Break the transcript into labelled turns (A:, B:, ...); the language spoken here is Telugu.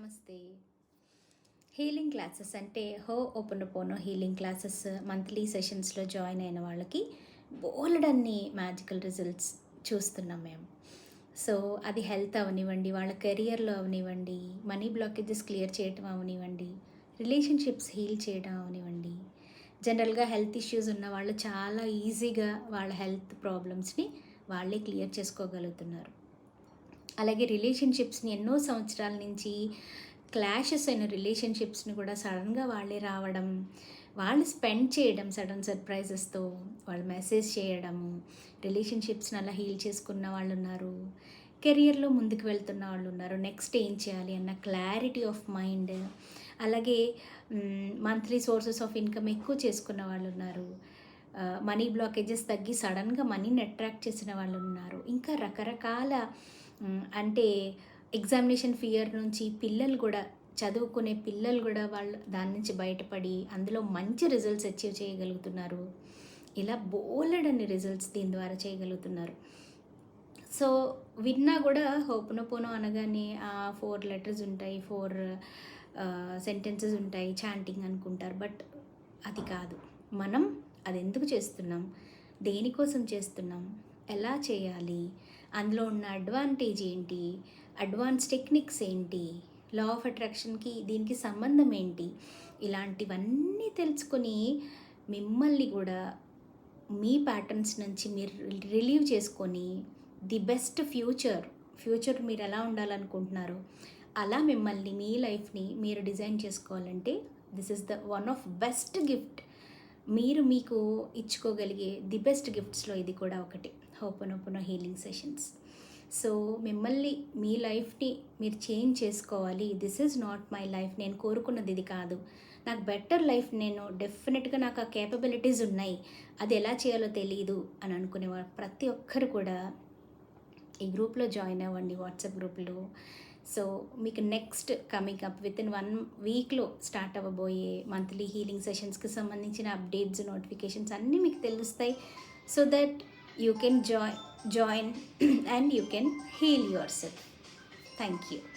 A: నమస్తే. హీలింగ్ క్లాసెస్ అంటే హో'ఓపోనోపోనో హీలింగ్ క్లాసెస్ మంత్లీ సెషన్స్‌లో జాయిన్ అయిన వాళ్ళకి బోలెడన్ని మ్యాజికల్ రిజల్ట్స్ చూస్తున్నాం మేము. సో, అది హెల్త్ అవ్వనివ్వండి, వాళ్ళ కెరియర్‌లో అవ్వనివ్వండి, మనీ బ్లాకేజెస్ క్లియర్ చేయటం అవ్వనివ్వండి, రిలేషన్‌షిప్స్ హీల్ చేయడం అవ్వనివ్వండి. జనరల్‌గా హెల్త్ ఇష్యూస్ ఉన్న వాళ్ళు చాలా ఈజీగా వాళ్ళ హెల్త్ ప్రాబ్లమ్స్‌ని వాళ్ళే క్లియర్ చేసుకోగలుగుతున్నారు. అలాగే రిలేషన్షిప్స్ని ఎన్నో సంవత్సరాల నుంచి క్లాషెస్ అయిన రిలేషన్షిప్స్ని కూడా సడన్గా వాళ్ళే రావడం, వాళ్ళు స్పెండ్ చేయడం సడన్ సర్ప్రైజెస్తో, వాళ్ళు మెసేజ్ చేయడము, రిలేషన్షిప్స్ని అలా హీల్ చేసుకున్న వాళ్ళు ఉన్నారు, కెరియర్లో ముందుకు వెళ్తున్న వాళ్ళు ఉన్నారు, నెక్స్ట్ ఏం చేయాలి అన్న క్లారిటీ ఆఫ్ మైండ్, అలాగే మంత్లీ సోర్సెస్ ఆఫ్ ఇన్కమ్ ఎక్కువ చేసుకున్న వాళ్ళు ఉన్నారు, మనీ బ్లాకేజెస్ తగ్గి సడన్గా మనీని అట్రాక్ట్ చేసిన వాళ్ళు ఉన్నారు, ఇంకా రకరకాల అంటే ఎగ్జామినేషన్ ఫియర్ నుంచి పిల్లలు కూడా, చదువుకునే పిల్లలు కూడా వాళ్ళు దాని నుంచి బయటపడి అందులో మంచి రిజల్ట్స్ అచీవ్ చేయగలుగుతున్నారు. ఇలా బోలెడన్ని రిజల్ట్స్ దీని ద్వారా చేయగలుగుతున్నారు. సో, విన్నా కూడా హోపోనోపోనో అనగానే 4 లెటర్స్ ఉంటాయి, 4 సెంటెన్సెస్ ఉంటాయి, చాంటింగ్ అనుకుంటారు. బట్ అది కాదు. మనం అది ఎందుకు చేస్తున్నాం, దేనికోసం చేస్తున్నాం, ఎలా చేయాలి, అందులో ఉన్న అడ్వాంటేజ్ ఏంటి, అడ్వాన్స్ టెక్నిక్స్ ఏంటి, లా ఆఫ్ అట్రాక్షన్కి దీనికి సంబంధం ఏంటి, ఇలాంటివన్నీ తెలుసుకొని మిమ్మల్ని కూడా మీ ప్యాటర్న్స్ నుంచి మీరు రిలీవ్ చేసుకొని ది బెస్ట్ ఫ్యూచర్ మీరు ఎలా ఉండాలనుకుంటున్నారో అలా మిమ్మల్ని, మీ లైఫ్ని మీరు డిజైన్ చేసుకోవాలంటే this is the one of best gift. మీరు మీకు ఇచ్చుకోగలిగే ది బెస్ట్ గిఫ్ట్స్లో ఇది కూడా ఒకటి, హోపోనోపోనో హీలింగ్ సెషన్స్. సో, మిమ్మల్ని, మీ లైఫ్ని మీరు చేంజ్ చేసుకోవాలి. This is not my life, నేను కోరుకున్నది ఇది కాదు, నాకు బెటర్ లైఫ్, నేను డెఫినెట్గా నాకు ఆ కేపబిలిటీస్ ఉన్నాయి, అది ఎలా చేయాలో తెలియదు అని అనుకునేవారు ప్రతి ఒక్కరు కూడా ఈ గ్రూప్లో జాయిన్ అవ్వండి, వాట్సాప్ గ్రూప్లో. సో, మీకు next coming up with in 1 వీక్లో స్టార్ట్ అవ్వబోయే మంత్లీ హీలింగ్ సెషన్స్కి సంబంధించిన అప్డేట్స్, నోటిఫికేషన్స్ అన్నీ మీకు తెలుస్తాయి. So that you can join and you can heal yourself. Thank you.